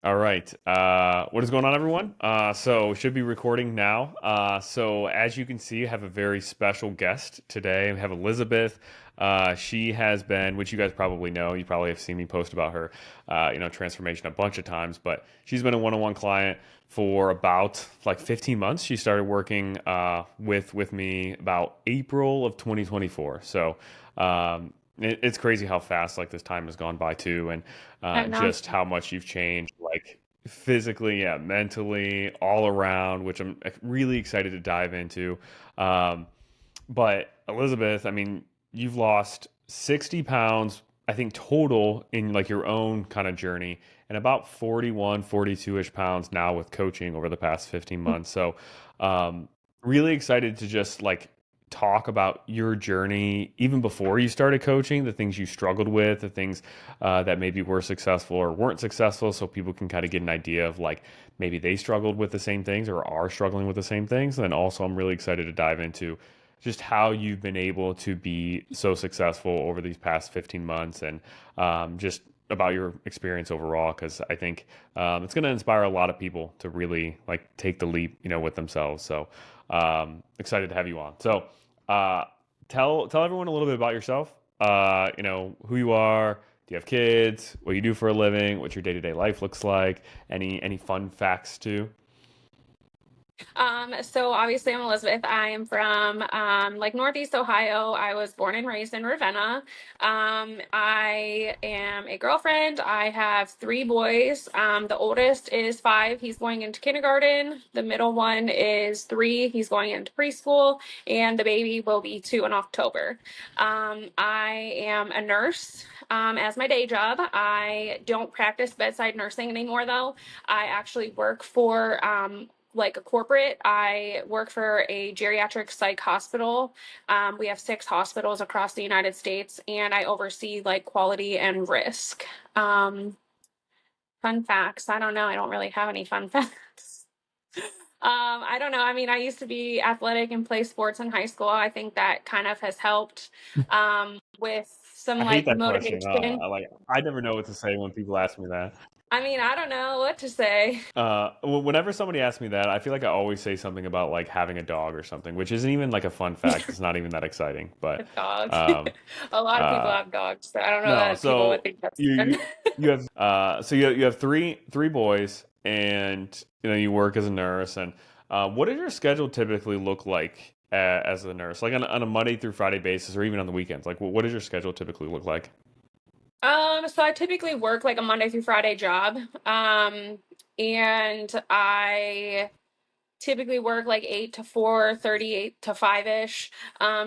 All right. What is going on, everyone? So should be recording now. So as you can see, I have a very special guest today. We have Elizabeth. She has been, which you guys probably know, you probably have seen me post about her, transformation a bunch of times. But she's been a one-on-one client for about like 15 months. She started working with me about April of 2024. So it's crazy how fast like this time has gone by too, and I know. just how much you've changed, like physically, yeah, mentally, all around, which I'm really excited to dive into. Um, but Elizabeth, I mean, you've lost 60 pounds, I think, total in like your own kind of journey, and about 41, 42-ish pounds now with coaching over the past 15 months. So, really excited to just like talk about your journey even before you started coaching, the things you struggled with, the things that maybe were successful or weren't successful, so people can kind of get an idea of like maybe they struggled with the same things or are struggling with the same things. And then also, I'm really excited to dive into just how you've been able to be so successful over these past 15 months and just about your experience overall, because I think it's going to inspire a lot of people to really like take the leap, with themselves. So excited to have you on. So uh, tell everyone a little bit about yourself. Who you are. Do you have kids? What you do for a living? What your day to day life looks like? Any fun facts too? So obviously I'm Elizabeth. I am from like Northeast Ohio. I was born and raised in Ravenna. I am a girlfriend. I have three boys. The oldest is 5. He's going into kindergarten. The middle one is 3. He's going into preschool, and the baby will be 2 in October. I am a nurse. As my day job. I don't practice bedside nursing anymore, though. I actually work for like a corporate. I work for a geriatric psych hospital. We have 6 hospitals across the United States, and I oversee like quality and risk. Um, Fun facts. I don't know. I don't really have any fun facts. I don't know. I mean, I used to be athletic and play sports in high school. I think that kind of has helped with some I hate like that question. motivation. I never know what to say when people ask me that. I mean, I don't know what to say. Whenever somebody asks me that, I feel like I always say something about like having a dog or something, which isn't even like a fun fact. It's not even that exciting. But Dogs. um, A lot of people uh, have dogs, so I don't know no, that people would so think that's you fun. you, you have you have three boys, and you work as a nurse. And what does your schedule typically look like as a nurse, like on a Monday through Friday basis, or even on the weekends? Like, what does your schedule typically look like? So I typically work like a Monday through Friday job. And I typically work like 8 to 4, 38 to 5-ish.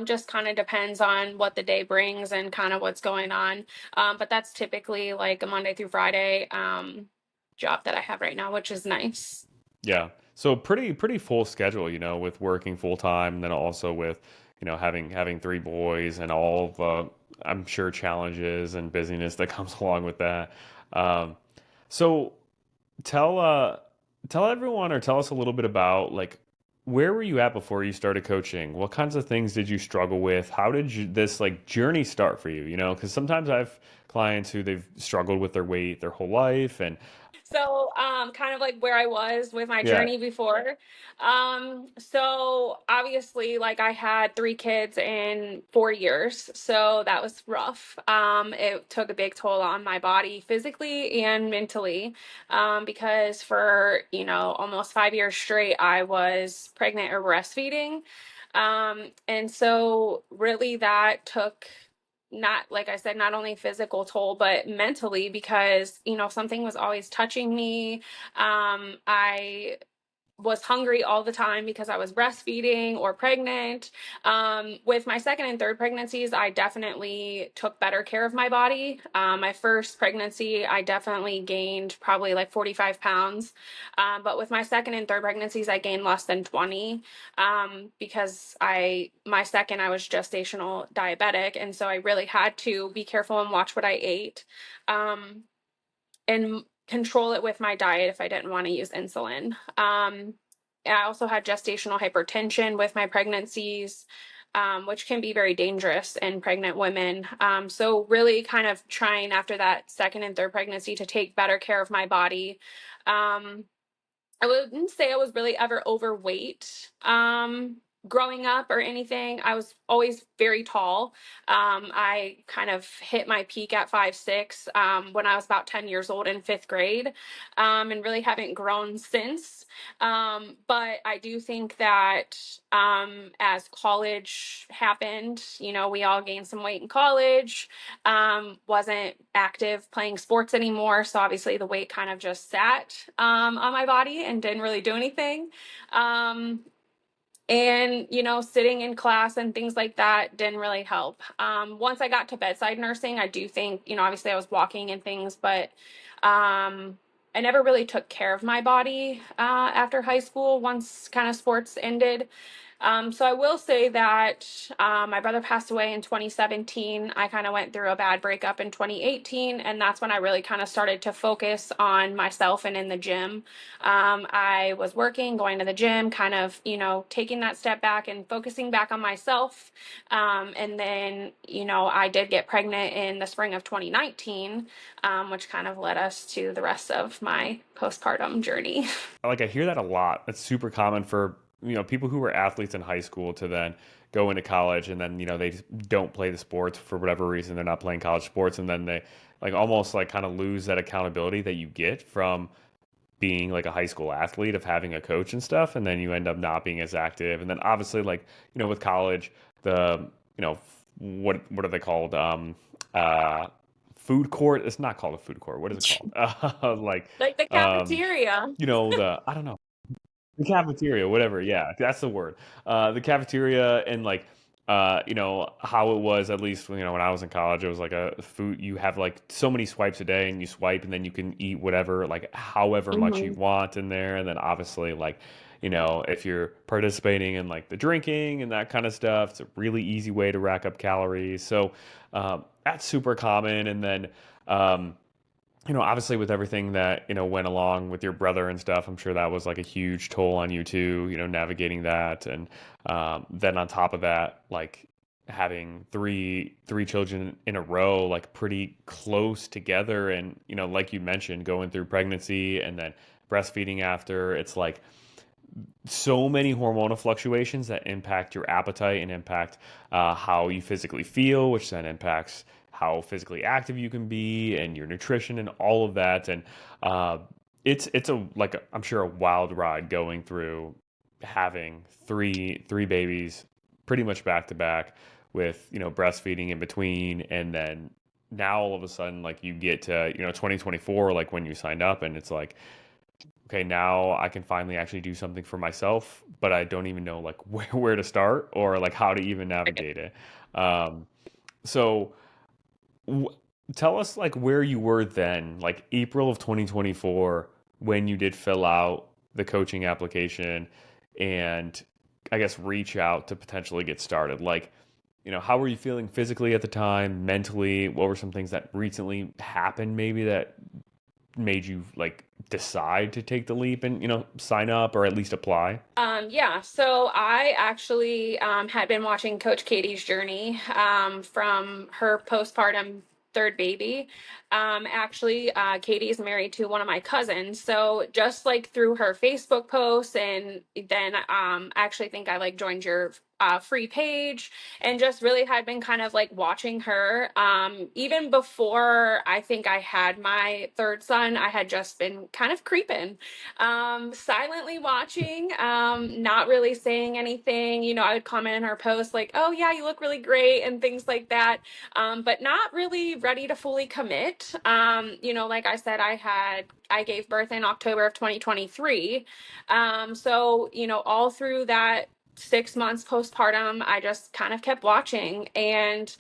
Just kind of depends on what the day brings and kind of what's going on. But that's typically like a Monday through Friday job that I have right now, which is nice. Yeah. So pretty full schedule, with working full time, and then also with, having three boys and all the, I'm sure, challenges and busyness that comes along with that. Um, so tell tell everyone, or tell us a little bit about like where were you at before you started coaching? What kinds of things did you struggle with? How did this like journey start for you? Because sometimes I have clients who they've struggled with their weight their whole life, and So, kind of like where I was with my yeah. journey before. So obviously, like I had 3 kids in 4 years, so that was rough. It took a big toll on my body physically and mentally, because for, almost 5 years straight, I was pregnant or breastfeeding. And so really that took not like I said, not only physical toll, but mentally because, something was always touching me. I was hungry all the time because I was breastfeeding or pregnant. With my second and third pregnancies, I definitely took better care of my body. My first pregnancy, I definitely gained probably like 45 pounds. But with my second and third pregnancies, I gained less than 20 because my second, I was gestational diabetic. And so I really had to be careful and watch what I ate. Um, and control it with my diet if I didn't want to use insulin. I also had gestational hypertension with my pregnancies. which can be very dangerous in pregnant women. So really kind of trying after that second and third pregnancy to take better care of my body. Um, I wouldn't say I was really ever overweight growing up or anything. I was always very tall. I kind of hit my peak at 5'6" when I was about 10 years old in fifth grade, and really haven't grown since. But I do think that as college happened, we all gained some weight in college, wasn't active playing sports anymore. So obviously the weight kind of just sat on my body and didn't really do anything. Um, and, sitting in class and things like that didn't really help. Once I got to bedside nursing, I do think, obviously I was walking and things, but I never really took care of my body after high school once kind of sports ended. So I will say that my brother passed away in 2017. I kind of went through a bad breakup in 2018, and that's when I really kind of started to focus on myself and in the gym. I was working, going to the gym, kind of, taking that step back and focusing back on myself. And then, I did get pregnant in the spring of 2019, which kind of led us to the rest of my postpartum journey. Like I hear that a lot. It's super common for, people who were athletes in high school to then go into college and then, they just don't play the sports for whatever reason. They're not playing college sports and then they like almost like kind of lose that accountability that you get from being like a high school athlete of having a coach and stuff, and then you end up not being as active. And then obviously like, with college, the, what are they called? Food court. It's not called a food court. What is it called? Like Like the um, cafeteria. the I don't know. The cafeteria, whatever. Yeah, that's the word. The cafeteria and like how it was at least when I was in college. It was like a food. You have like so many swipes a day, and you swipe, and then you can eat whatever, like however much you Hmm. want in there. And then obviously like if you're participating in like the drinking and that kind of stuff, it's a really easy way to rack up calories. So that's super common. And then obviously with everything that, went along with your brother and stuff, I'm sure that was like a huge toll on you too, navigating that. And then on top of that, like having three children in a row, like pretty close together. And, like you mentioned, going through pregnancy and then breastfeeding after, it's like so many hormonal fluctuations that impact your appetite and impact how you physically feel, which then impacts how physically active you can be and your nutrition and all of that. And uh, it's a like I'm sure a wild ride going through having three babies pretty much back to back with breastfeeding in between, and then now all of a sudden like you get to 2024 like when you signed up and it's like okay, now I can finally actually do something for myself, but I don't even know like where to start or like how to even navigate it. Um, so w tell us like where you were then, like April of 2024, when you did fill out the coaching application and I guess reach out to potentially get started. Like, how were you feeling physically at the time, mentally? What were some things that recently happened maybe that made you like decide to take the leap and sign up or at least apply? Yeah, so I actually had been watching Coach Katie's journey from her postpartum third baby. Actually, Katie is married to one of my cousins, so just like through her Facebook posts, and then I actually think I like joined your free page, and just really had been kind of like watching her. Even before I think I had my third son, I had just been kind of creeping, silently watching, not really saying anything. I would comment in her post like, "Oh yeah, you look really great," and things like that, but not really ready to fully commit. Like I said, I gave birth in October of 2023, so all through that 6 months postpartum, I just kind of kept watching, and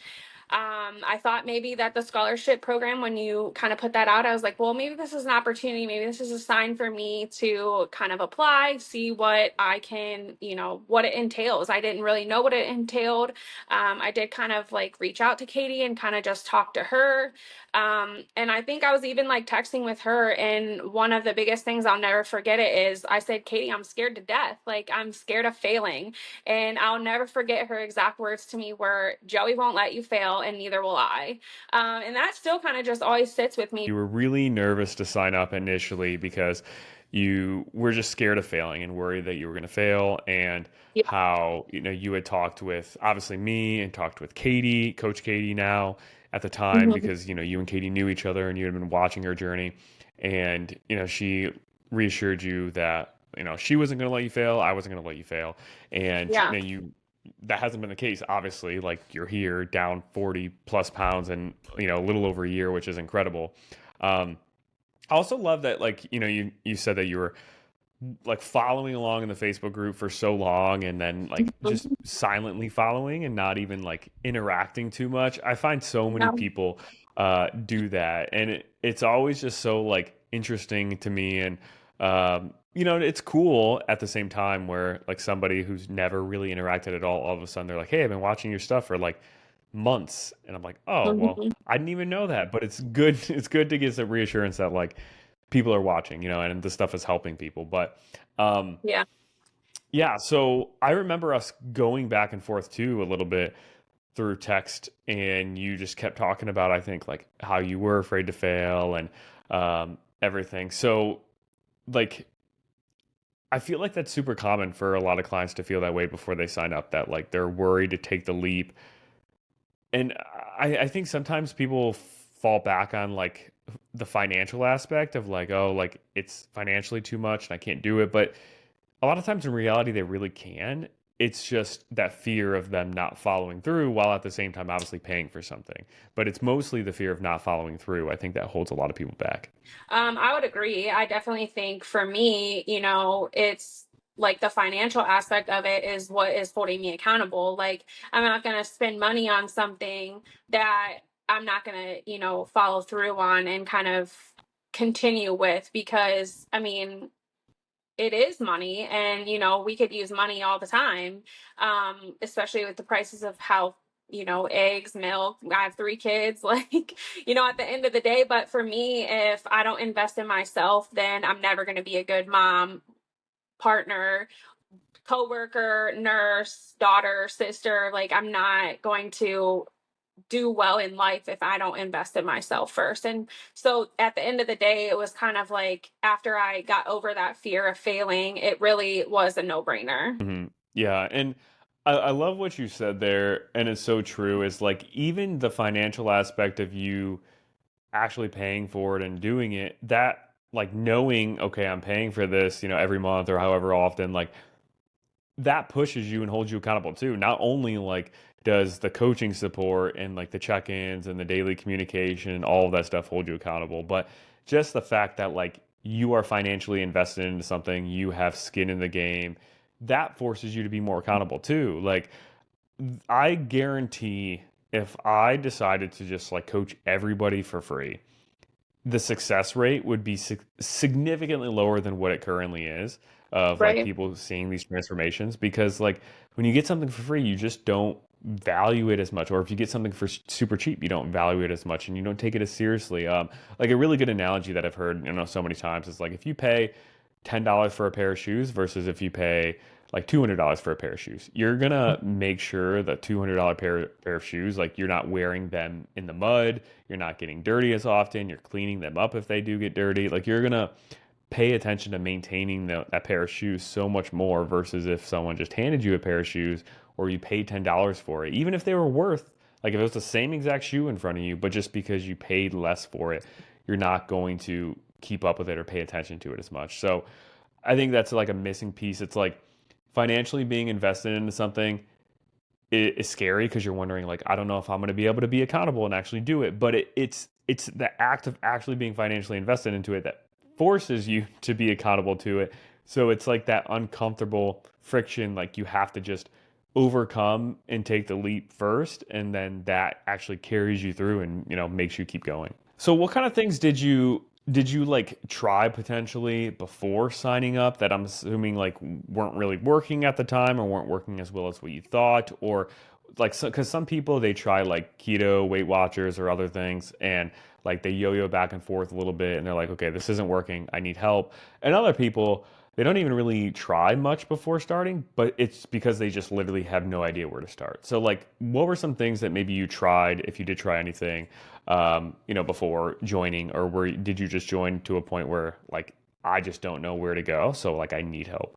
I thought maybe that the scholarship program, when you kind of put that out, I was like, well, maybe this is an opportunity. Maybe this is a sign for me to kind of apply, see what I can, what it entails. I didn't really know what it entailed. I did kind of like reach out to Katie and kind of just talk to her. And I think I was even like texting with her. And one of the biggest things I'll never forget it is I said, Katie, I'm scared to death. Like, I'm scared of failing. And I'll never forget her exact words to me were, Joey won't let you fail, and neither will I. And that still kind of just always sits with me. You were really nervous to sign up initially because you were just scared of failing and worried that you were going to fail, and Yeah. how you had talked with obviously me and talked with Katie, Coach Katie now at the time, Mhm. because you and Katie knew each other and you had been watching her journey, and she reassured you that she wasn't going to let you fail, I wasn't going to let you fail, and Yeah. that hasn't been the case, obviously. Like, you're here down 40 plus pounds in a little over a year, which is incredible. um I also love that, like, you said that you were like following along in the Facebook group for so long, and then like just Mhm. silently following and not even like interacting too much. I find so many Yeah. people do that, and it's always just so like interesting to me. And it's cool at the same time, where like somebody who's never really interacted at all of a sudden they're like, hey, I've been watching your stuff for like months, and I'm like, oh well, Mhm. I didn't even know that. But it's good it's good to get some reassurance that like people are watching, and the stuff is helping people. But um, Yeah. yeah, so I remember us going back and forth too a little bit through text, and you just kept talking about, I think, like how you were afraid to fail and everything. So, like, I feel like that's super common for a lot of clients to feel that way before they sign up, that like they're worried to take the leap. And I think sometimes people fall back on like the financial aspect of like, oh, like it's financially too much and I can't do it. But a lot of times in reality, they really can. It's just that fear of them not following through, while at the same time, obviously paying for something. But it's mostly the fear of not following through. I think that holds a lot of people back. I would agree. I definitely think for me, it's like the financial aspect of it is what is holding me accountable. Like, I'm not going to spend money on something that I'm not going to, follow through on and kind of continue with, because I mean, it is money, and we could use money all the time, especially with the prices of how, eggs, milk. I have 3 kids. Like, at the end of the day, but for me, if I don't invest in myself, then I'm never going to be a good mom, partner, coworker, nurse, daughter, sister. Like, I'm not going to do well in life if I don't invest in myself first. And so at the end of the day, it was kind of like, after I got over that fear of failing, it really was a no brainer. Yeah, and I love what you said there, and it's so true. Is like, even the financial aspect of you actually paying for it and doing it, that like knowing, okay, I'm paying for this, every month or however often, like that pushes you and holds you accountable too. Not only like does the coaching support and like the check-ins and the daily communication and all of that stuff hold you accountable, but just the fact that like you are financially invested into something, you have skin in the game, that forces you to be more accountable too. Like, I guarantee if I decided to just like coach everybody for free, the success rate would be significantly lower than what it currently is, of like Right. people seeing these transformations. Because like when you get something for free, you just don't value it as much, or if you get something for super cheap, you don't value it as much and you don't take it as seriously. Like, a really good analogy that I've heard so many times is like, if you pay $10 for a pair of shoes versus if you pay like $200 for a pair of shoes, you're gonna make sure the $200 pair of shoes, like, you're not wearing them in the mud, you're not getting dirty as often, you're cleaning them up if they do get dirty. Like, you're gonna pay attention to maintaining that pair of shoes so much more, versus if someone just handed you a pair of shoes, or you paid $10 for it, even if they were worth, like, if it was the same exact shoe in front of you, but just because you paid less for it, you're not going to keep up with it or pay attention to it as much. So I think that's like a missing piece. It's like, financially being invested into something is scary, because you're wondering like, I don't know if I'm going to be able to be accountable and actually do it. But it's the act of actually being financially invested into it that forces you to be accountable to it. So it's like that uncomfortable friction, like you have to just overcome and take the leap first, and then that actually carries you through and makes you keep going. So what kind of things did you like try potentially before signing up that I'm assuming like weren't really working at the time or weren't working as well as what you thought, or like because some people they try like keto, Weight Watchers, or other things, and like they yo-yo back and forth a little bit and they're like, okay, this isn't working, I need help. And other people, they don't even really try much before starting, but it's because they just literally have no idea where to start. So like what were some things that maybe you tried, if you did try anything, before joining, or did you just join to a point where like I just don't know where to go, so like I need help?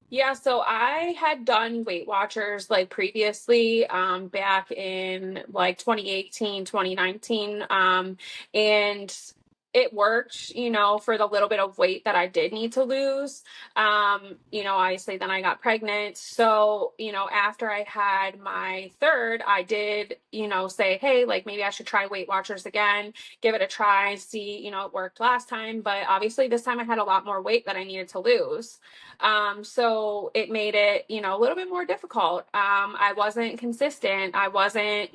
Yeah, so I had done Weight Watchers like previously, back in like 2018, 2019, and it worked, for the little bit of weight that I did need to lose. Obviously then I got pregnant. So, after I had my third, I did, say, hey, like maybe I should try Weight Watchers again, give it a try, see, it worked last time, but obviously this time I had a lot more weight that I needed to lose. So it made it, a little bit more difficult. I wasn't consistent. I wasn't,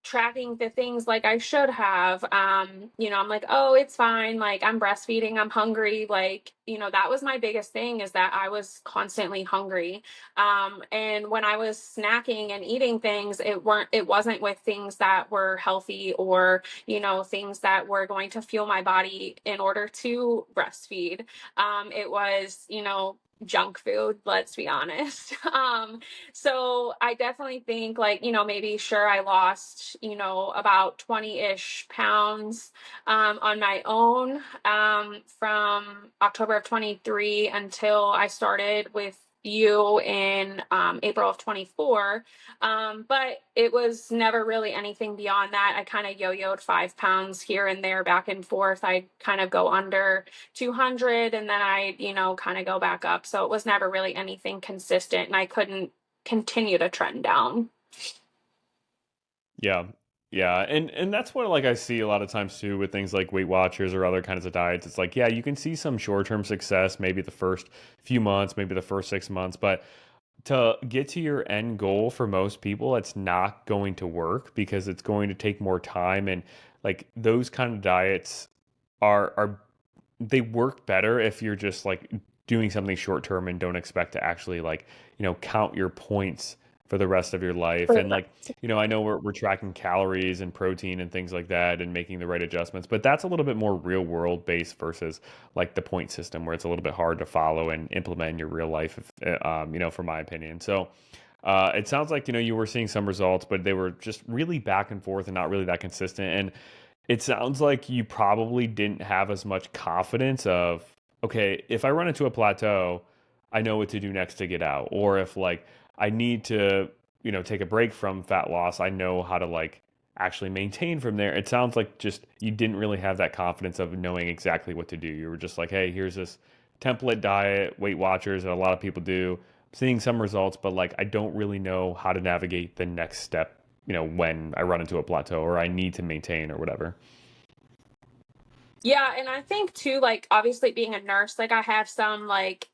tracking the things like I should have. I'm like, oh, it's fine. Like I'm breastfeeding, I'm hungry. Like, that was my biggest thing is that I was constantly hungry. And when I was snacking and eating things, it wasn't with things that were healthy or, things that were going to fuel my body in order to breastfeed. It was, junk food, let's be honest. So I definitely think like, maybe sure I lost, about 20-ish pounds on my own from October of 23 until I started with you in April of 24. But it was never really anything beyond that. I kind of yo-yoed 5 pounds here and there back and forth. I kind of go under 200 and then I, kind of go back up. So it was never really anything consistent and I couldn't continue to trend down. Yeah. Yeah, and that's what like I see a lot of times too with things like Weight Watchers or other kinds of diets. It's like, yeah, you can see some short-term success, maybe the first few months, maybe the first 6 months, but to get to your end goal for most people, it's not going to work because it's going to take more time, and like those kind of diets are they work better if you're just like doing something short term and don't expect to actually like count your points for the rest of your life. And like I know we're tracking calories and protein and things like that and making the right adjustments, but that's a little bit more real world based versus like the point system where it's a little bit hard to follow and implement in your real life, from my opinion. So it sounds like you were seeing some results, but they were just really back and forth and not really that consistent. And it sounds like you probably didn't have as much confidence of, okay, if I run into a plateau, I know what to do next to get out. Or if like I need to, take a break from fat loss, I know how to like actually maintain from there. It sounds like just you didn't really have that confidence of knowing exactly what to do. You were just like, hey, here's this template diet, Weight Watchers that a lot of people do, seeing some results, but like I don't really know how to navigate the next step, when I run into a plateau or I need to maintain or whatever. Yeah, and I think too, like obviously being a nurse, like I have some like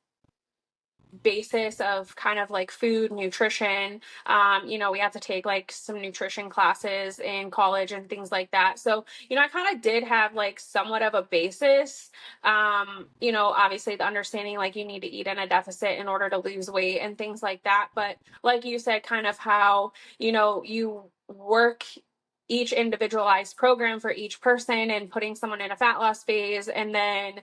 basis of kind of like food nutrition. We had to take like some nutrition classes in college and things like that. So I kind of did have like somewhat of a basis. Obviously the understanding like you need to eat in a deficit in order to lose weight and things like that, but like you said, kind of how you work each individualized program for each person and putting someone in a fat loss phase and then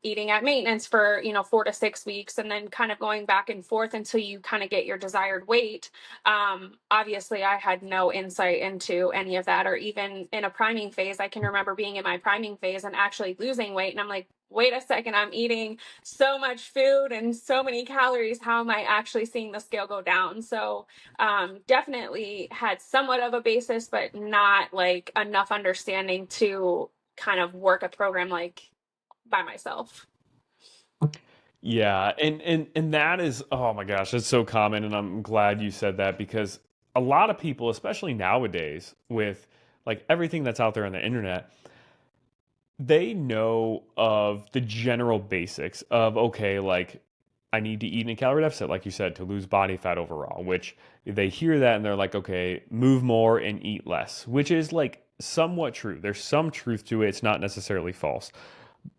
eating at maintenance for, 4 to 6 weeks and then kind of going back and forth until you kind of get your desired weight. Obviously, I had no insight into any of that, or even in a priming phase. I can remember being in my priming phase and actually losing weight. And I'm like, wait a second, I'm eating so much food and so many calories. How am I actually seeing the scale go down? So, definitely had somewhat of a basis, but not like enough understanding to kind of work a program like by myself. Yeah, and that is, oh my gosh, it's so common, and I'm glad you said that because a lot of people, especially nowadays with like everything that's out there on the internet, they know of the general basics of, okay, like I need to eat in a calorie deficit, like you said, to lose body fat overall, which they hear that and they're like, okay, move more and eat less, which is like somewhat true. There's some truth to it. It's not necessarily false.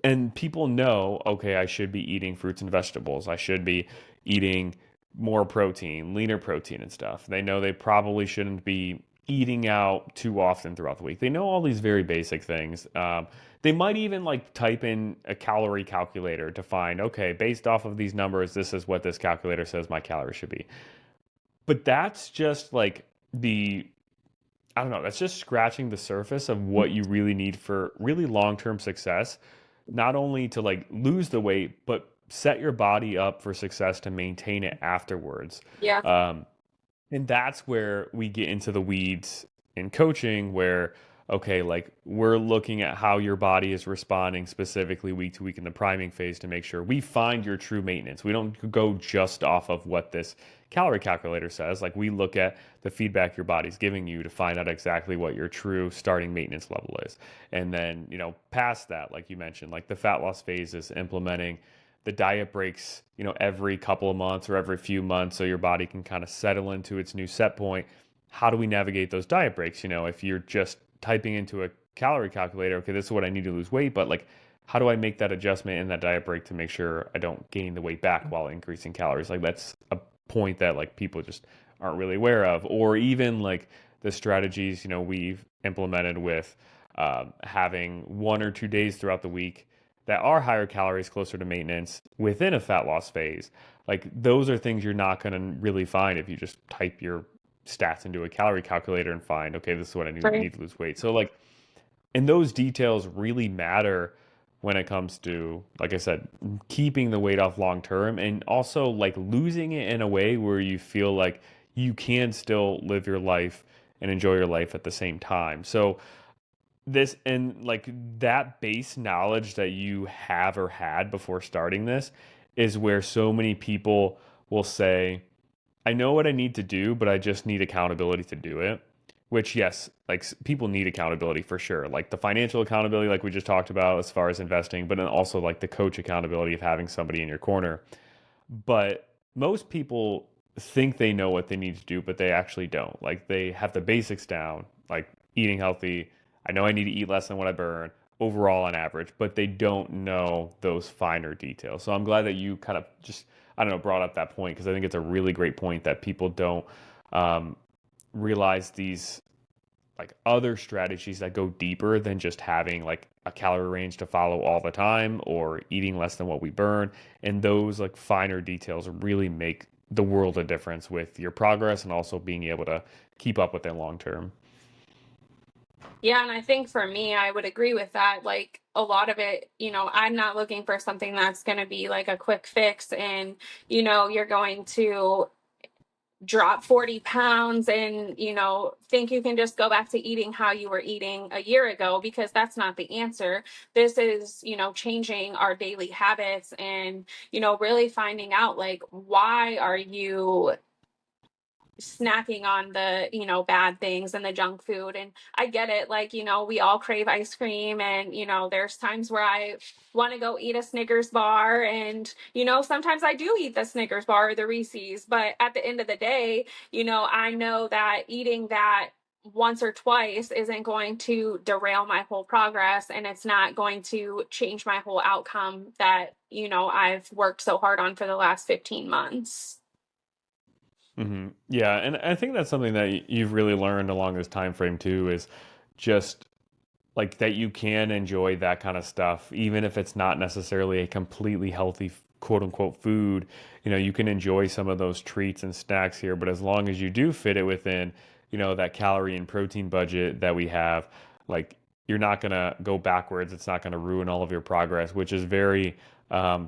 And people know, okay, I should be eating fruits and vegetables. I should be eating more protein, leaner protein and stuff. They know they probably shouldn't be eating out too often throughout the week. They know all these very basic things. They might even like type in a calorie calculator to find, okay, based off of these numbers, this is what this calculator says my calories should be. But that's just like the I don't know, that's just scratching the surface of what you really need for really long-term success, not only to like lose the weight, but set your body up for success to maintain it afterwards. Yeah. Um, and that's where we get into the weeds in coaching, where, okay, like we're looking at how your body is responding specifically week to week in the priming phase to make sure we find your true maintenance. We don't go just off of what this calorie calculator says. Like we look at the feedback your body's giving you to find out exactly what your true starting maintenance level is. And then, past that, like you mentioned, like the fat loss phase is implementing the diet breaks, every couple of months or every few months so your body can kind of settle into its new set point. How do we navigate those diet breaks? If you're just typing into a calorie calculator, okay, this is what I need to lose weight, but like, how do I make that adjustment in that diet break to make sure I don't gain the weight back while increasing calories? Like, that's a point that like people just aren't really aware of. Or even like the strategies, we've implemented with having 1 or 2 days throughout the week that are higher calories closer to maintenance within a fat loss phase. Like those are things you're not going to really find if you just type your stats into a calorie calculator and find, okay, this is what I Right. need to lose weight. So like, and those details really matter when it comes to, like I said, keeping the weight off long term and also like losing it in a way where you feel like you can still live your life and enjoy your life at the same time. So this and like that base knowledge that you have or had before starting this is where so many people will say, I know what I need to do, but I just need accountability to do it. Which, yes, like people need accountability for sure. Like the financial accountability, like we just talked about as far as investing, but then also like the coach accountability of having somebody in your corner. But most people think they know what they need to do, but they actually don't. Like they have the basics down, like eating healthy. I know I need to eat less than what I burn overall on average, but they don't know those finer details. So I'm glad that you kind of just, I don't know, brought up that point because I think it's a really great point that people don't um, realize these like other strategies that go deeper than just having like a calorie range to follow all the time or eating less than what we burn. And those like finer details really make the world a difference with your progress and also being able to keep up with it long term. Yeah, and I think for me, I would agree with that. Like a lot of it, I'm not looking for something that's going to be like a quick fix and, you're going to drop 40 pounds and, think you can just go back to eating how you were eating a year ago, because that's not the answer. This is, changing our daily habits and, really finding out like, why are you snacking on the bad things and the junk food. And I get it, like, we all crave ice cream, and there's times where I want to go eat a Snickers bar, and sometimes I do eat the Snickers bar or the Reese's, but at the end of the day, I know that eating that once or twice isn't going to derail my whole progress, and it's not going to change my whole outcome that I've worked so hard on for the last 15 months. Yeah, and I think that's something that you've really learned along this time frame too is just like that you can enjoy that kind of stuff even if it's not necessarily a completely healthy quote unquote food. You can enjoy some of those treats and snacks here, but as long as you do fit it within, that calorie and protein budget that we have, like you're not going to go backwards. It's not going to ruin all of your progress, which is very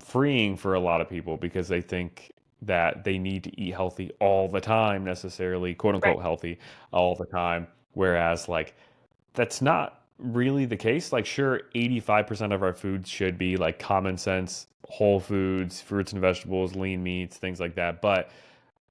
freeing for a lot of people because they think that they need to eat healthy all the time, necessarily, quote Right. unquote, healthy all the time. Whereas, like, that's not really the case. Like, sure, 85% of our foods should be like common sense, whole foods, fruits and vegetables, lean meats, things like that. But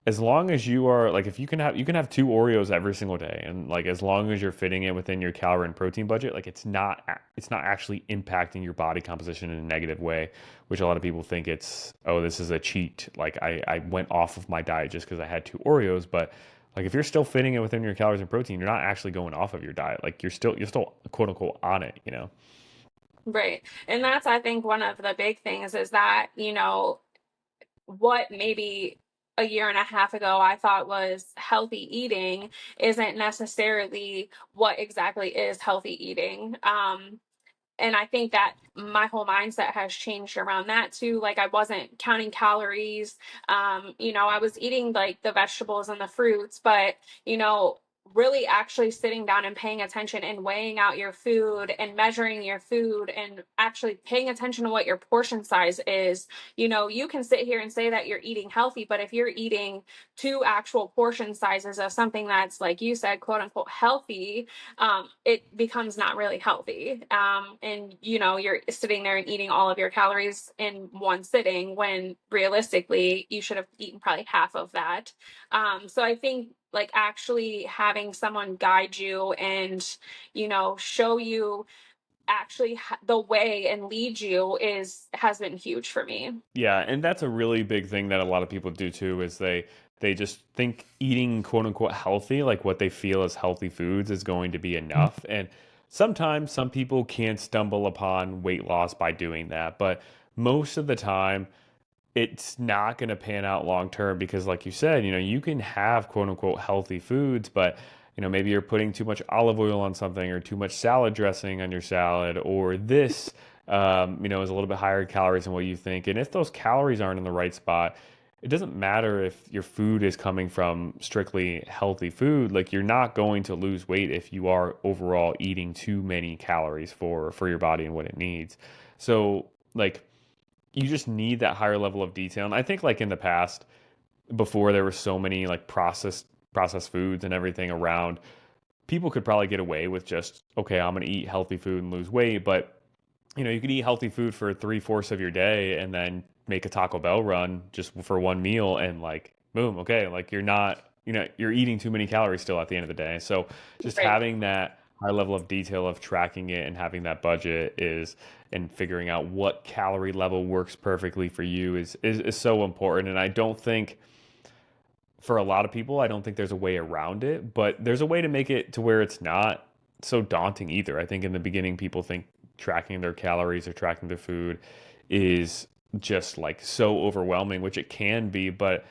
as long as you are like, if you can have two Oreos every single day, and like as long as you're fitting it within your calorie and protein budget, like it's not actually impacting your body composition in a negative way, which a lot of people think it's, oh, this is a cheat, like I went off of my diet just because I had two Oreos. But like if you're still fitting it within your calories and protein, you're not actually going off of your diet, like you're still quote unquote on it, you know. Right. And that's, I think, one of the big things is that, what maybe a year and a half ago I thought was healthy eating isn't necessarily what exactly is healthy eating. And I think that my whole mindset has changed around that too. Like I wasn't counting calories. I was eating like the vegetables and the fruits, but you know, really actually sitting down and paying attention and weighing out your food and measuring your food and actually paying attention to what your portion size is. You can sit here and say that you're eating healthy, but if you're eating two actual portion sizes of something that's, like you said, quote unquote healthy, it becomes not really healthy. And you're sitting there and eating all of your calories in one sitting when realistically you should have eaten probably half of that. So I think like actually having someone guide you and, show you actually the way and lead you has been huge for me. Yeah, and that's a really big thing that a lot of people do too, is they just think eating quote unquote healthy, like what they feel as healthy foods, is going to be enough. And sometimes some people can stumble upon weight loss by doing that, but most of the time it's not going to pan out long term, because like you said, you can have quote unquote healthy foods, but maybe you're putting too much olive oil on something, or too much salad dressing on your salad, or this is a little bit higher calories than what you think. And if those calories aren't in the right spot, it doesn't matter if your food is coming from strictly healthy food. Like, you're not going to lose weight if you are overall eating too many calories for your body and what it needs. So like, you just need that higher level of detail. And I think like in the past, before there were so many like processed foods and everything around, people could probably get away with just, okay, I'm going to eat healthy food and lose weight. But you could eat healthy food for three-fourths of your day and then make a Taco Bell run just for one meal, and like boom, okay, like you're not, you're eating too many calories still at the end of the day. So just Right. having that high level of detail of tracking it and having that budget is, and figuring out what calorie level works perfectly for you is so important. And I don't think, for a lot of people, I don't think there's a way around it, but there's a way to make it to where it's not so daunting either. I think in the beginning, people think tracking their calories or tracking their food is just like so overwhelming, which it can be. But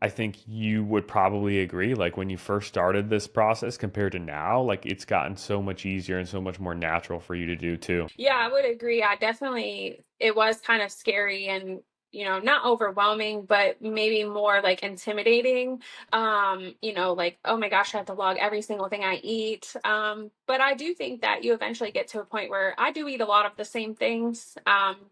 I think you would probably agree, like when you first started this process compared to now, like it's gotten so much easier and so much more natural for you to do too. Yeah, I would agree. I definitely, it was kind of scary and, not overwhelming, but maybe more like intimidating. Like, oh my gosh, I have to log every single thing I eat. But I do think that you eventually get to a point where I do eat a lot of the same things.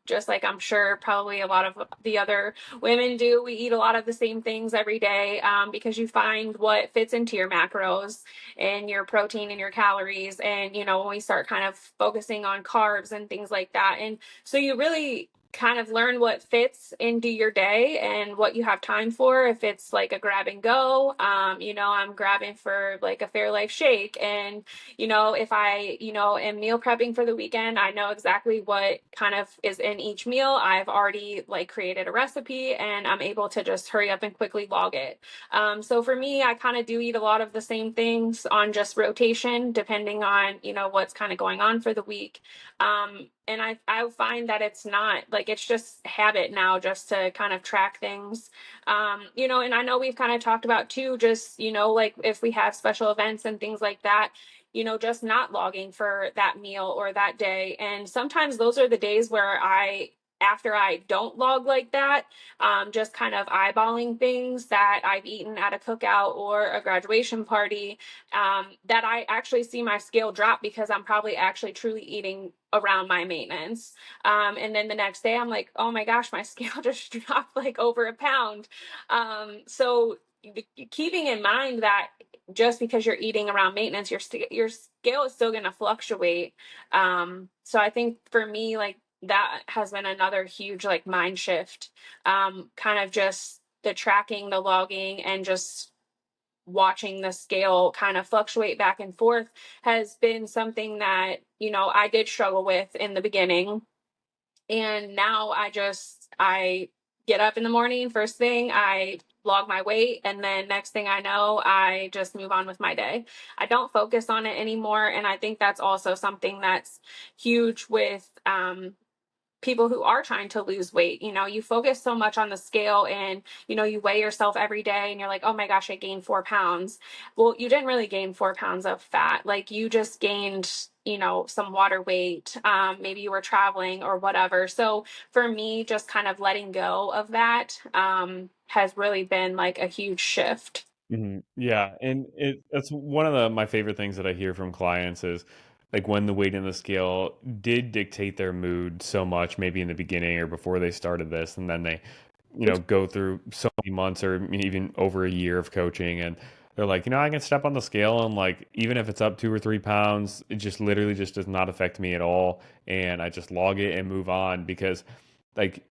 Just like I'm sure probably a lot of the other women do. We eat a lot of the same things every day, because you find what fits into your macros and your protein and your calories. And, when we start kind of focusing on carbs and things like that. And so you really kind of learn what fits into your day and what you have time for. If it's like a grab and go, I'm grabbing for like a Fairlife shake. And, if I, am meal prepping for the weekend, I know exactly what kind of is in each meal. I've already like created a recipe and I'm able to just hurry up and quickly log it. So for me, I kind of do eat a lot of the same things on just rotation, depending on, what's kind of going on for the week. And I find that it's not like, it's just habit now just to kind of track things. And I know we've kind of talked about too, just, like if we have special events and things like that, just not logging for that meal or that day. And sometimes those are the days where after I don't log like that, just kind of eyeballing things that I've eaten at a cookout or a graduation party, that I actually see my scale drop because I'm probably actually truly eating around my maintenance. And then the next day I'm like, oh my gosh, my scale just dropped like over a pound. So keeping in mind that just because you're eating around maintenance, your scale is still going to fluctuate. So I think for me, like that has been another huge like mind shift. Kind of just the tracking, the logging, and just watching the scale kind of fluctuate back and forth has been something that, I did struggle with in the beginning. And now I get up in the morning, first thing, I log my weight, and then next thing I know, I just move on with my day. I don't focus on it anymore, and I think that's also something that's huge with people who are trying to lose weight. You focus so much on the scale, and you weigh yourself every day and you're like, oh my gosh, I gained 4 pounds. Well, you didn't really gain 4 pounds of fat. Like, you just gained some water weight. Maybe you were traveling or whatever. So for me, just kind of letting go of that has really been like a huge shift. Yeah, and that's one of my favorite things that I hear from clients is like when the weight in the scale did dictate their mood so much, maybe in the beginning or before they started this, and then they, go through so many months or even over a year of coaching, and they're like, I can step on the scale and like even if it's up 2 or 3 pounds, it just literally just does not affect me at all, and I just log it and move on because like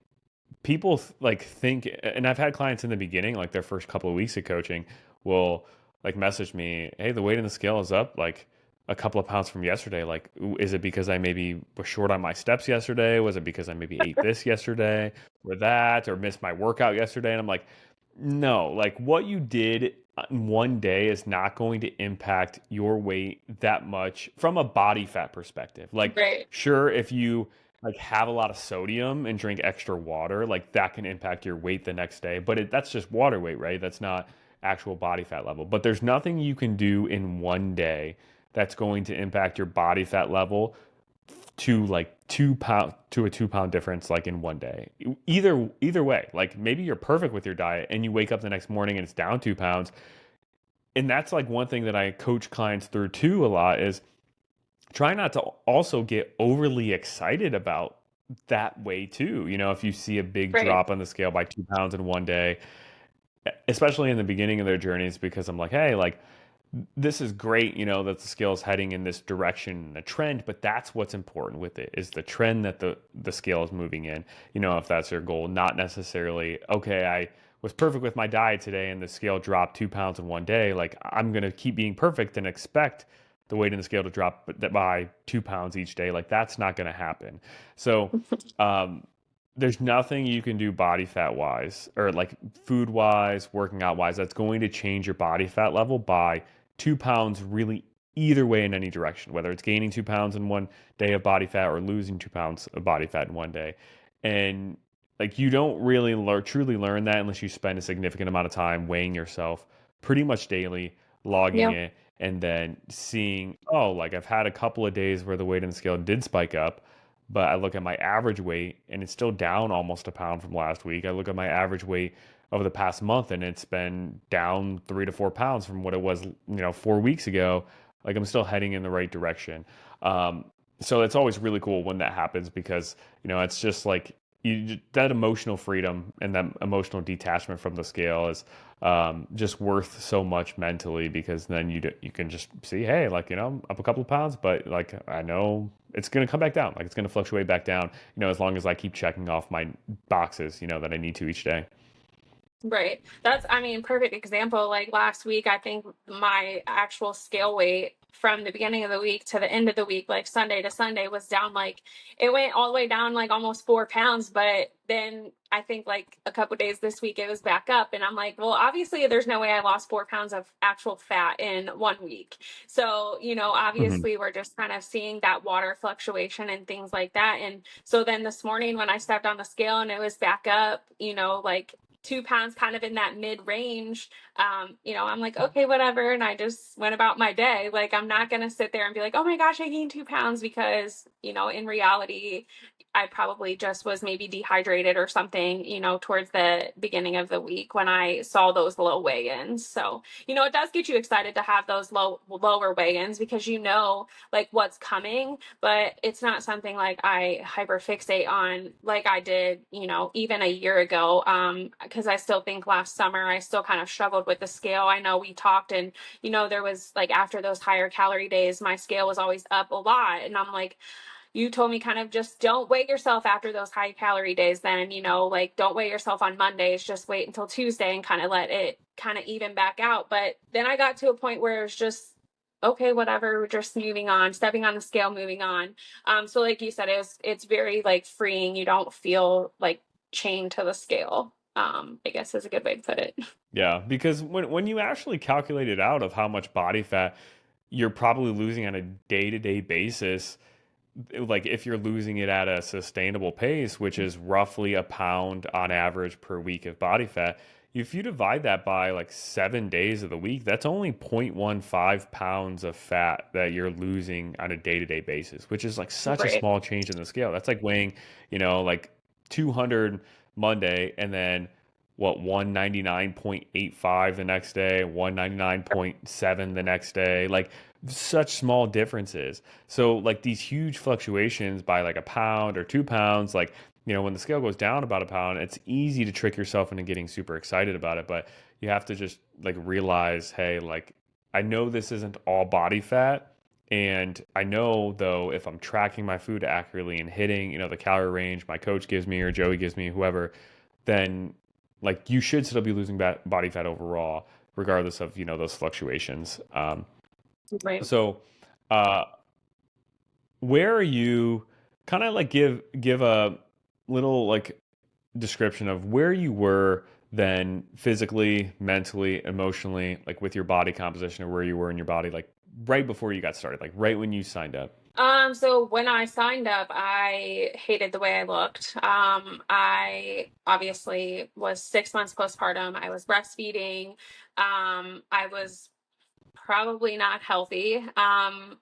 people like think, and I've had clients in the beginning like their first couple of weeks of coaching will like message me, hey, the weight in the scale is up like a couple of pounds from yesterday. Like, is it because I maybe was short on my steps yesterday? Was it because I maybe ate this yesterday or that or missed my workout yesterday? And I'm like, no, like what you did in one day is not going to impact your weight that much from a body fat perspective. Like, Right. sure, if you like have a lot of sodium and drink extra water, like that can impact your weight the next day. But that's just water weight, right? That's not actual body fat level. But there's nothing you can do in one day that's going to impact your body fat level to like 2 pound to a 2 pound difference like in one day. Either way, like maybe you're perfect with your diet and you wake up the next morning and it's down 2 pounds. And that's like one thing that I coach clients through too a lot is try not to also get overly excited about that way too. If you see a big Right. drop on the scale by 2 pounds in one day, especially in the beginning of their journeys, because I'm like, hey, like this is great, that the scale is heading in this direction, a trend, but that's what's important with it is the trend that the scale is moving in. If that's your goal, not necessarily, okay, I was perfect with my diet today and the scale dropped 2 pounds in one day. Like I'm gonna keep being perfect and expect the weight in the scale to drop by 2 pounds each day. Like that's not gonna happen. So um, there's nothing you can do body fat wise or like food wise, working out wise, that's going to change your body fat level by 2 pounds really either way in any direction, whether it's gaining 2 pounds in one day of body fat or losing 2 pounds of body fat in one day. And like you don't really truly learn that unless you spend a significant amount of time weighing yourself pretty much daily, logging Yeah. it, and then seeing, oh, like I've had a couple of days where the weight in the scale did spike up, but I look at my average weight and it's still down almost a pound from last week. I look at my average weight over the past month and it's been down 3 to 4 pounds from what it was, 4 weeks ago. Like I'm still heading in the right direction. So it's always really cool when that happens because, it's just like that emotional freedom and that emotional detachment from the scale is just worth so much mentally because then you can just see, hey, like, I'm up a couple of pounds, but like I know it's going to come back down. Like it's going to fluctuate back down, as long as I keep checking off my boxes, that I need to each day. Right. That's, I mean, perfect example. Like last week, I think my actual scale weight from the beginning of the week to the end of the week, like Sunday to Sunday, was down like it went all the way down like almost 4 pounds. But then I think like a couple days this week, it was back up. And I'm like, well, obviously, there's no way I lost 4 pounds of actual fat in 1 week. So, Mhm. obviously, we're just kind of seeing that water fluctuation and things like that. And so then this morning, when I stepped on the scale and it was back up, like 2 pounds kind of in that mid range, I'm like, okay, whatever. And I just went about my day. Like, I'm not going to sit there and be like, oh my gosh, I gained 2 pounds because, in reality, I probably just was maybe dehydrated or something, towards the beginning of the week when I saw those low weigh-ins. So, it does get you excited to have those lower weigh-ins because like what's coming, but it's not something like I hyperfixate on like I did, even a year ago. Because I still think last summer I still kind of struggled with the scale. I know we talked and there was like after those higher calorie days, my scale was always up a lot. And I'm like, you told me kind of just don't weigh yourself after those high calorie days then, like don't weigh yourself on Mondays, just wait until Tuesday and kind of let it kind of even back out. But then I got to a point where it was just okay, whatever, we're just moving on, stepping on the scale, moving on. So like you said, it's very like freeing. You don't feel like chained to the scale. I guess is a good way to put it. Yeah, because when you actually calculate it out of how much body fat you're probably losing on a day-to-day basis, like if you're losing it at a sustainable pace, which is roughly a pound on average per week of body fat, if you divide that by like 7 days of the week, that's only 0.15 pounds of fat that you're losing on a day-to-day basis, which is like such a Right. small change in the scale. That's like weighing, like 200 Monday and then what 199.85 the next day, 199.7 the next day. Like such small differences. So like these huge fluctuations by like a pound or 2 pounds, like when the scale goes down about a pound, it's easy to trick yourself into getting super excited about it. But you have to just like realize, hey, like I know this isn't all body fat. And I know though, if I'm tracking my food accurately and hitting, the calorie range my coach gives me or Joey gives me, whoever, then like you should still be losing body fat overall, regardless of, those fluctuations. Right. So, uh, where are you? Kind of like give a little like description of where you were then physically, mentally, emotionally, like with your body composition or where you were in your body, like right before you got started, like right when you signed up. So when I signed up, I hated the way I looked. I obviously was 6 months postpartum. I was breastfeeding. I was probably not healthy,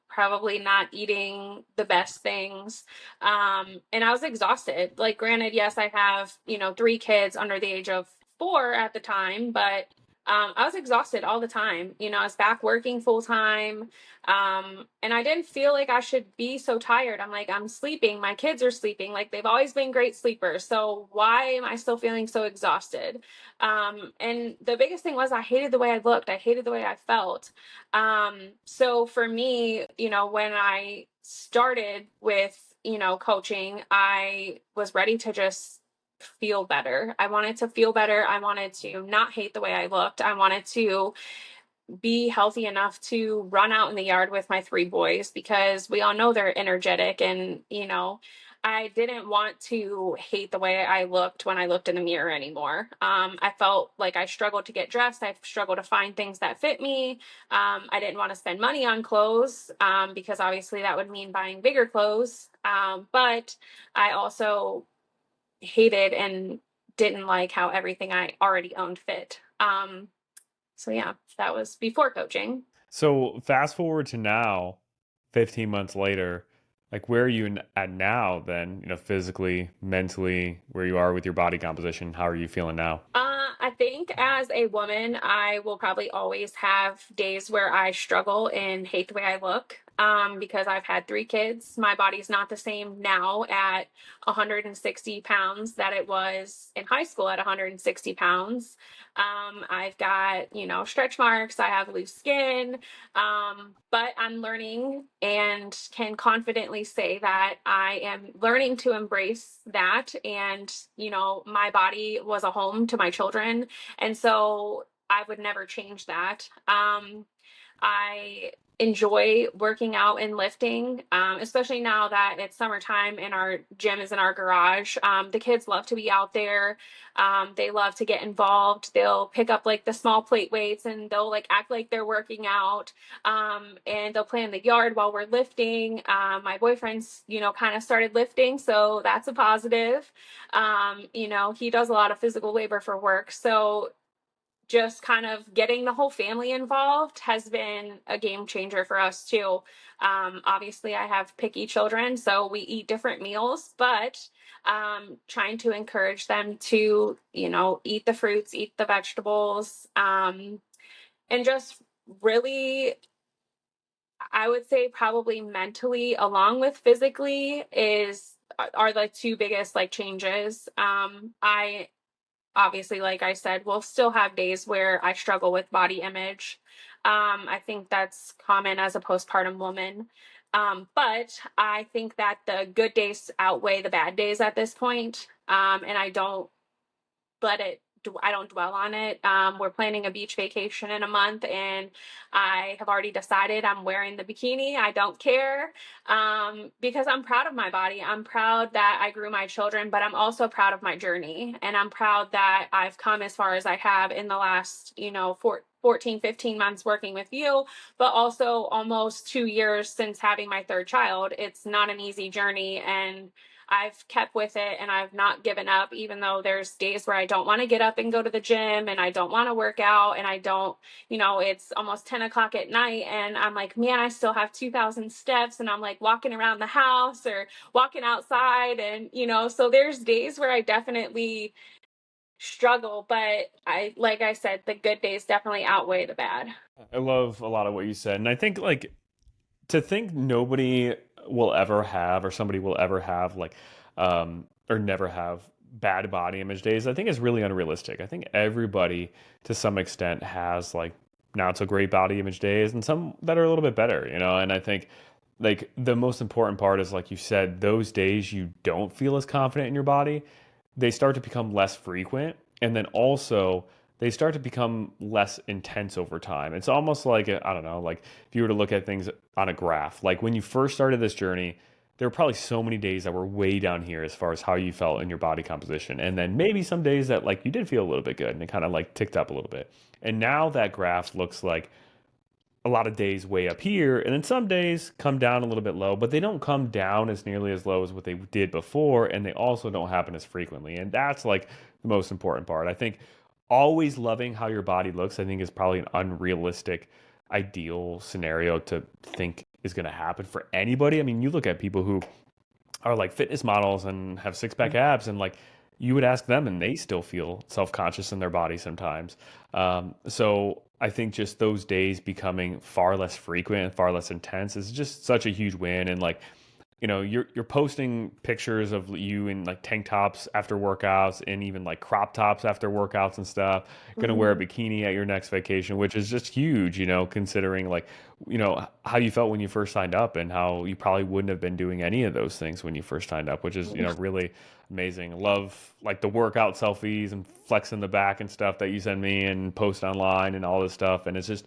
probably not eating the best things. And I was exhausted. Like, granted, yes, I have, 3 kids under the age of 4 at the time, but I was exhausted all the time. I was back working full time. And I didn't feel like I should be so tired. I'm like, I'm sleeping. My kids are sleeping. Like, they've always been great sleepers. So why am I still feeling so exhausted? And the biggest thing was I hated the way I looked. I hated the way I felt. So for me, when I started with, coaching, I was ready to just feel better. I wanted to feel better. I wanted to not hate the way I looked. I wanted to be healthy enough to run out in the yard with my 3 boys because we all know they're energetic and, I didn't want to hate the way I looked when I looked in the mirror anymore. I felt like I struggled to get dressed. I struggled to find things that fit me. I didn't want to spend money on clothes because obviously that would mean buying bigger clothes. But I also hated and didn't like how everything I already owned fit. So yeah, that was before coaching. So fast forward to now, 15 months later, like where are you at now then, physically, mentally, where you are with your body composition? How are you feeling now? I think as a woman, I will probably always have days where I struggle and hate the way I look. Because I've had 3 kids. My body's not the same now at 160 pounds that it was in high school at 160 pounds. I've got, stretch marks. I have loose skin. But I'm learning and can confidently say that I am learning to embrace that. And, my body was a home to my children. And so I would never change that. I enjoy working out and lifting, especially now that it's summertime and our gym is in our garage. The kids love to be out there. They love to get involved. They'll pick up like the small plate weights and they'll like act like they're working out. And they'll play in the yard while we're lifting. My boyfriend's, kind of started lifting, so that's a positive. He does a lot of physical labor for work. So just kind of getting the whole family involved has been a game changer for us too. Obviously, I have picky children, so we eat different meals, but trying to encourage them to, eat the fruits, eat the vegetables, and just really, I would say probably mentally along with physically is are the 2 biggest like changes. I obviously, like I said, we'll still have days where I struggle with body image. I think that's common as a postpartum woman. But I think that the good days outweigh the bad days at this point. And I don't dwell on it. We're planning a beach vacation in a month, and I have already decided I'm wearing the bikini. I don't care, because I'm proud of my body. I'm proud that I grew my children, but I'm also proud of my journey. And I'm proud that I've come as far as I have in the last, 14, 15 months working with you, but also almost 2 years since having my third child. It's not an easy journey. And I've kept with it and I've not given up, even though there's days where I don't want to get up and go to the gym and I don't want to work out and I don't, it's almost 10 o'clock at night and I'm like, man, I still have 2,000 steps and I'm like walking around the house or walking outside. And, so there's days where I definitely struggle, but like I said, the good days definitely outweigh the bad. I love a lot of what you said, and I think like to think nobody will ever have or somebody will ever have like or never have bad body image days, I think is really unrealistic. I think everybody to some extent has like not so great body image days and some that are a little bit better, and I think like the most important part is like you said, those days you don't feel as confident in your body, they start to become less frequent, and then also they start to become less intense over time. It's almost like I don't know, like if you were to look at things on a graph, like when you first started this journey, there were probably so many days that were way down here as far as how you felt in your body composition, and then maybe some days that like you did feel a little bit good and it kind of like ticked up a little bit. And now that graph looks like a lot of days way up here, and then some days come down a little bit low, but they don't come down as nearly as low as what they did before, and they also don't happen as frequently. And that's like the most important part. I think always loving how your body looks, I think, is probably an unrealistic ideal scenario to think is going to happen for anybody. I mean, you look at people who are like fitness models and have six pack abs, and like you would ask them, and they still feel self conscious in their body sometimes. So I think just those days becoming far less frequent and far less intense is just such a huge win. And like you're posting pictures of you in like tank tops after workouts and even like crop tops after workouts and stuff. Gonna wear a Mhm. bikini at your next vacation, which is just huge, considering like how you felt when you first signed up and how you probably wouldn't have been doing any of those things when you first signed up, which is really amazing. Love like the workout selfies and flex in the back and stuff that you send me and post online and all this stuff, and it's just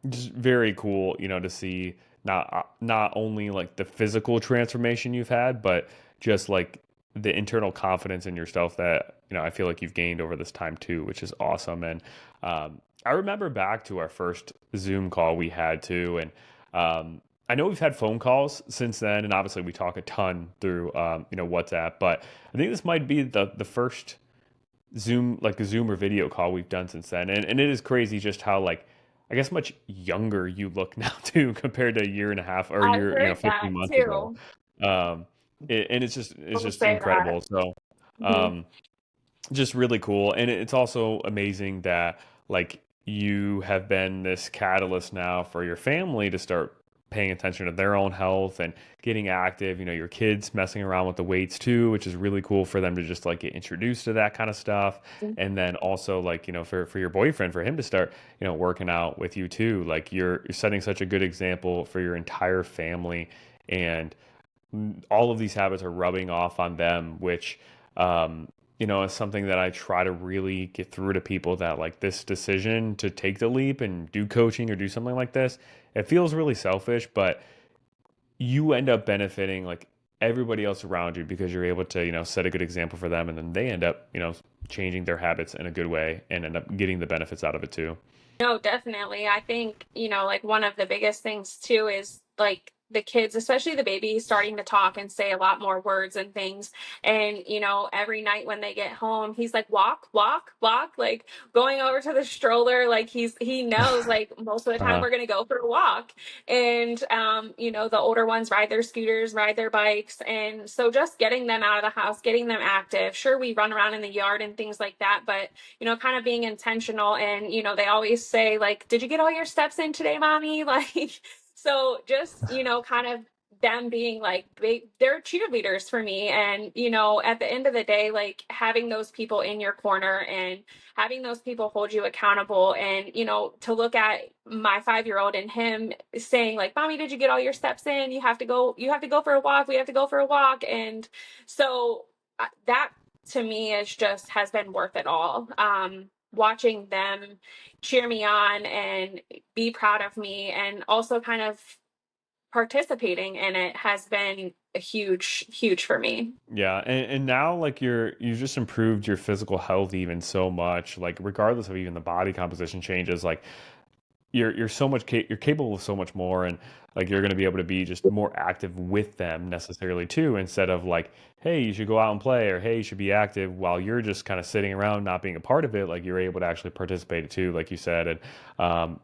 very cool, to see not only like the physical transformation you've had, but just like the internal confidence in yourself that I feel like you've gained over this time too, which is awesome. And I remember back to our first Zoom call we had too, and I know we've had phone calls since then, and obviously we talk a ton through WhatsApp, but I think this might be the first Zoom, like a Zoom or video call we've done since then. And it is crazy just how like I guess much younger you look now too compared to a year and a half or a I've year, heard 15 that months ago. too. Um, and it's People just say that. incredible. So Mhm. um, just really cool. And it's also amazing that like you have been this catalyst now for your family to start paying attention to their own health and getting active. Your kids messing around with the weights too, which is really cool for them to just like get introduced to that kind of stuff. And then also like, for your boyfriend, for him to start, working out with you too. Like you're setting such a good example for your entire family, and all of these habits are rubbing off on them, which is something that I try to really get through to people, that like this decision to take the leap and do coaching or do something like this, it feels really selfish, but you end up benefiting like everybody else around you because you're able to, set a good example for them, and then they end up, changing their habits in a good way and end up getting the benefits out of it too. No, definitely. I think, like one of the biggest things too is like the kids, especially the baby, starting to talk and say a lot more words and things. And, every night when they get home, he's like, walk, walk, walk, like going over to the stroller. Like he knows like most of the time Uh-huh. we're going to go for a walk. And, the older ones ride their scooters, ride their bikes. And so just getting them out of the house, getting them active. Sure, we run around in the yard and things like that, but kind of being intentional. And, they always say, like, did you get all your steps in today, mommy? Like, so just, kind of them being like they're cheerleaders for me. And at the end of the day, like having those people in your corner and having those people hold you accountable, and to look at my 5-year old and him saying like, mommy, did you get all your steps in? You have to go for a walk. We have to go for a walk. And so that to me is just has been worth it all. Watching them cheer me on and be proud of me, and also kind of participating in it, has been a huge for me. Yeah, and now like you've just improved your physical health even so much. Like regardless of even the body composition changes, like you're so much you're capable of so much more, and like you're going to be able to be just more active with them necessarily too, instead of like, hey, you should go out and play, or hey, you should be active while you're just kind of sitting around not being a part of it. Like you're able to actually participate too, like you said, and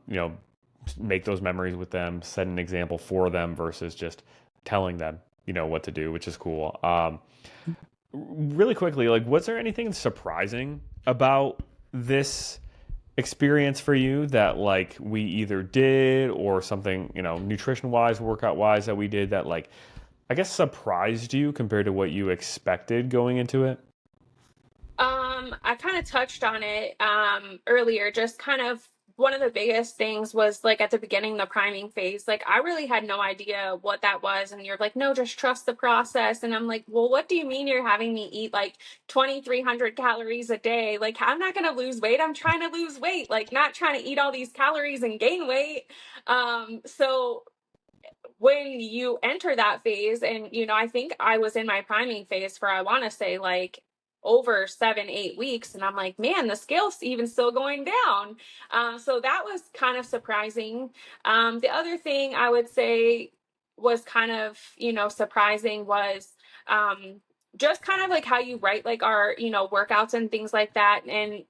make those memories with them, set an example for them versus just telling them, what to do, which is cool. Really quickly, like, was there anything surprising about this experience for you that like we either did or something, nutrition wise, workout wise that we did that like, I guess surprised you compared to what you expected going into it? I kind of touched on it earlier. Just kind of one of the biggest things was like at the beginning, the priming phase. Like I really had no idea what that was. And you're like, no, just trust the process. And I'm like, well, what do you mean you're having me eat like 2,300 calories a day? Like I'm not going to lose weight. I'm trying to lose weight, like not trying to eat all these calories and gain weight. So when you enter that phase, and I think I was in my priming phase for, I want to say, like over 7-8 weeks, and I'm like, man, the scale's even still going down. So that was kind of surprising. The other thing I would say was kind of surprising was just kind of like how you write like our workouts and things like that. And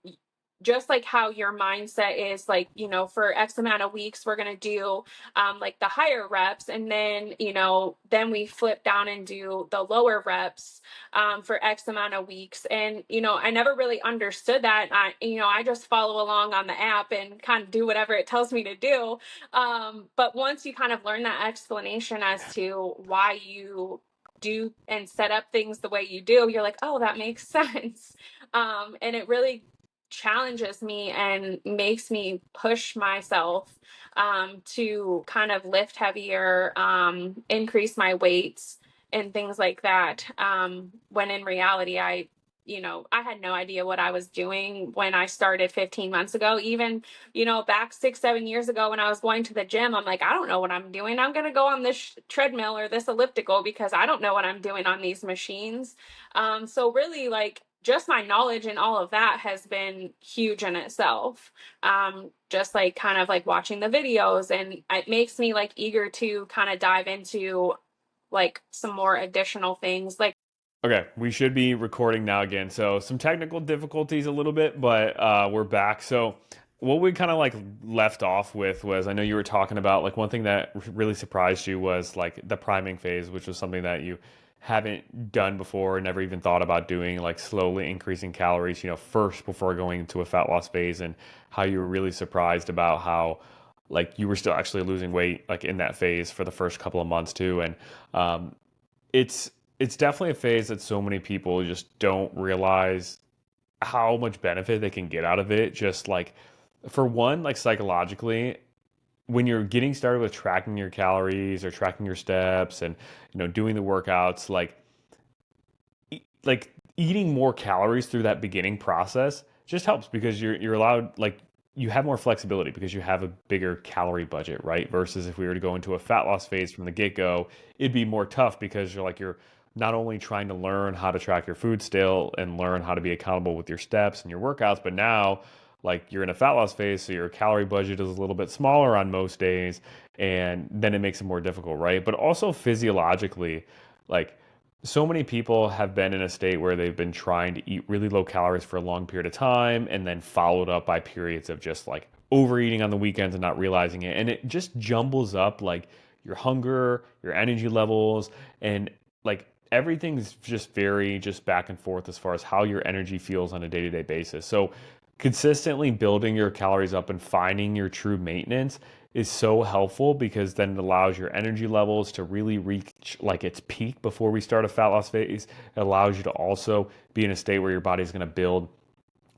just like how your mindset is like, for X amount of weeks, we're going to do like the higher reps. And then, then we flip down and do the lower reps for X amount of weeks. And, I never really understood that. I just follow along on the app and kind of do whatever it tells me to do. But once you kind of learn that explanation as to why you do and set up things the way you do, you're like, oh, that makes sense. And it really challenges me and makes me push myself to kind of lift heavier, increase my weights and things like that. When in reality, I had no idea what I was doing when I started 15 months ago. Even, back 6-7 years ago when I was going to the gym, I'm like, I don't know what I'm doing. I'm going to go on this treadmill or this elliptical because I don't know what I'm doing on these machines. So really, like, just my knowledge and all of that has been huge in itself. Just like kind of like watching the videos, and it makes me like eager to kind of dive into like some more additional things. Like, Okay, we should be recording now again. So some technical difficulties a little bit, but we're back. So what we kind of like left off with was, I know you were talking about like one thing that really surprised you was like the priming phase, which was something that you haven't done before, never even thought about doing, like slowly increasing calories, first before going into a fat loss phase, and how you were really surprised about how like you were still actually losing weight like in that phase for the first couple of months too. And um, it's it's definitely a phase that so many people just don't realize how much benefit they can get out of it. Just like for one, like psychologically, when you're getting started with tracking your calories or tracking your steps and doing the workouts, like eating more calories through that beginning process just helps because you're allowed, like, you have more flexibility because you have a bigger calorie budget, right? Versus if we were to go into a fat loss phase from the get-go, it'd be more tough because you're not only trying to learn how to track your food still and learn how to be accountable with your steps and your workouts, but now like you're in a fat loss phase, so your calorie budget is a little bit smaller on most days, and then it makes it more difficult, right? But also physiologically, like so many people have been in a state where they've been trying to eat really low calories for a long period of time and then followed up by periods of just like overeating on the weekends and not realizing it. And it just jumbles up like your hunger, your energy levels, and like everything's just very just back and forth as far as how your energy feels on a day-to-day basis. So consistently building your calories up and finding your true maintenance is so helpful because then it allows your energy levels to really reach like its peak before we start a fat loss phase. It allows you to also be in a state where your body's going to build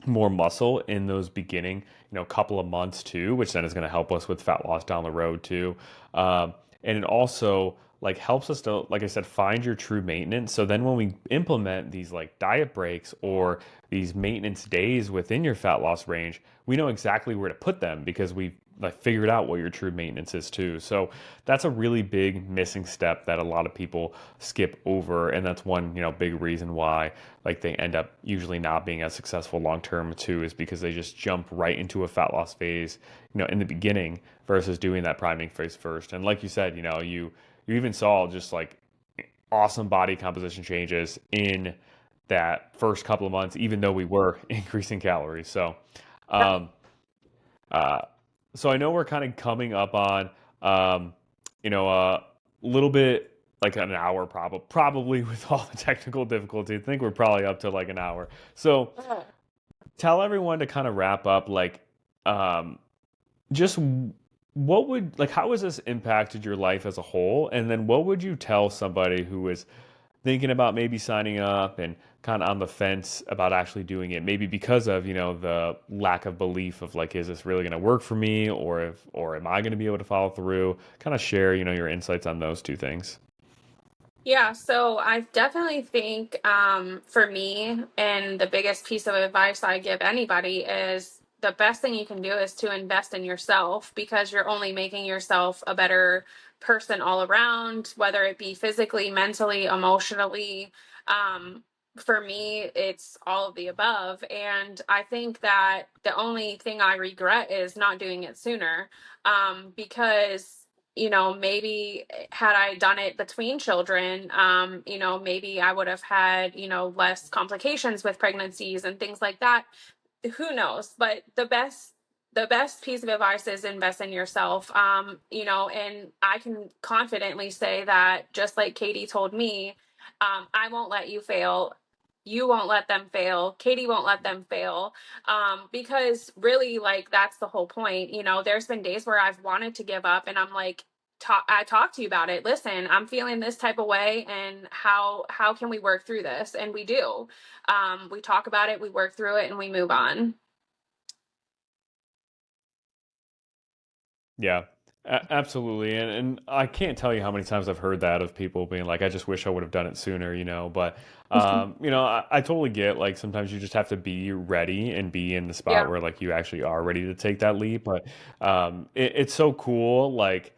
more muscle in those beginning, couple of months too, which then is going to help us with fat loss down the road too. And it also like helps us to, like I said, find your true maintenance. So then when we implement these like diet breaks or these maintenance days within your fat loss range, we know exactly where to put them because we've like figured out what your true maintenance is too. So that's a really big missing step that a lot of people skip over, and that's one big reason why like they end up usually not being as successful long term too, is because they just jump right into a fat loss phase in the beginning versus doing that priming phase first. And like you said, you even saw just like awesome body composition changes in that first couple of months, even though we were increasing calories. Um, uh, so I know we're kind of coming up on, um, a little bit like an hour, probably with all the technical difficulty. I think we're probably up to like an hour. So Oh. tell everyone to kind of wrap up, like, um, just what would like how has this impacted your life as a whole, and then what would you tell somebody who is thinking about maybe signing up and kind of on the fence about actually doing it, maybe because of the lack of belief of like, is this really going to work for me, or am I going to be able to follow through? Kind of share your insights on those two things. Yeah, so I definitely think for me, and the biggest piece of advice I give anybody is the best thing you can do is to invest in yourself because you're only making yourself a better person all around, whether it be physically, mentally, emotionally. Um, for me, it's all of the above. And I think that the only thing I regret is not doing it sooner because maybe had I done it between children, maybe I would have had, less complications with pregnancies and things like that. Who knows? But the best piece of advice is invest in yourself. And I can confidently say that just like Katie told me, I won't let you fail. You won't let them fail. Katie won't let them fail. Because really, like, that's the whole point. There's been days where I've wanted to give up and I'm like, I talk to you about it. Listen, I'm feeling this type of way, and how can we work through this? And we do. We talk about it, we work through it, and we move on. Yeah, absolutely. And I can't tell you how many times I've heard that of people being like, I just wish I would have done it sooner. But, I totally get like sometimes you just have to be ready and be in the spot Yeah. where like you actually are ready to take that leap. But it's so cool. Like,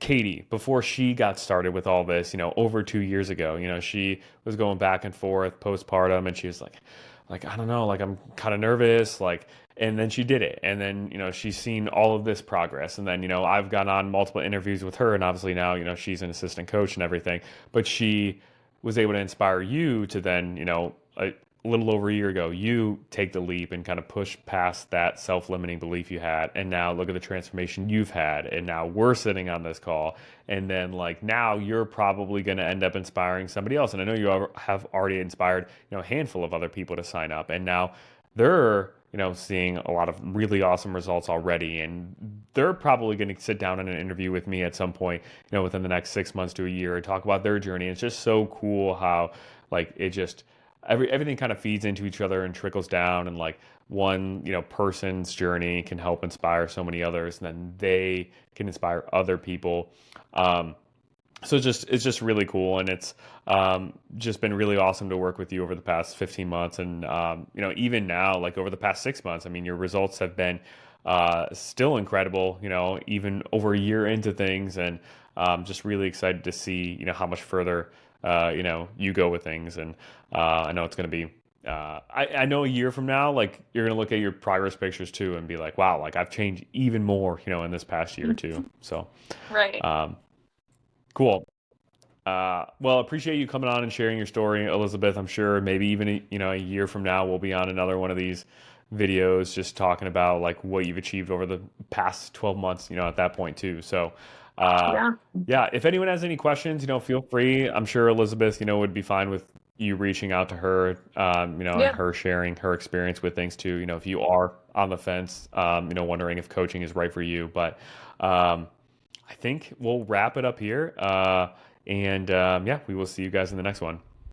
Katie, before she got started with all this, over 2 years ago, she was going back and forth postpartum, and she was like, I don't know, like I'm kind of nervous, like, and then she did it, and then she's seen all of this progress, and then I've gone on multiple interviews with her, and obviously now she's an assistant coach and everything, but she was able to inspire you to then a little over a year ago, you take the leap and kind of push past that self-limiting belief you had, and now look at the transformation you've had, and now we're sitting on this call, and then like now you're probably going to end up inspiring somebody else, and I know you have already inspired a handful of other people to sign up, and now they're seeing a lot of really awesome results already, and they're probably going to sit down in an interview with me at some point within the next 6 months to a year and talk about their journey. It's just so cool how like it just everything kind of feeds into each other and trickles down, and like one person's journey can help inspire so many others, and then they can inspire other people. So it's just really cool, and it's just been really awesome to work with you over the past 15 months, and even now, like over the past 6 months, I mean, your results have been still incredible, even over a year into things, and just really excited to see how much further you go with things, and I know it's going to be. I know a year from now, like you're gonna look at your progress pictures too and be like, wow, like I've changed even more, in this past year too. So, Right. um, cool. Well, appreciate you coming on and sharing your story, Elizabeth. I'm sure maybe even a year from now we'll be on another one of these videos, just talking about like what you've achieved over the past 12 months. At that point too. So, uh, Yeah. yeah. If anyone has any questions, feel free. I'm sure Elizabeth, would be fine with you reaching out to her, and Yeah. her sharing her experience with things too. If you are on the fence, wondering if coaching is right for you. But um, I think we'll wrap it up here. And yeah, we will see you guys in the next one.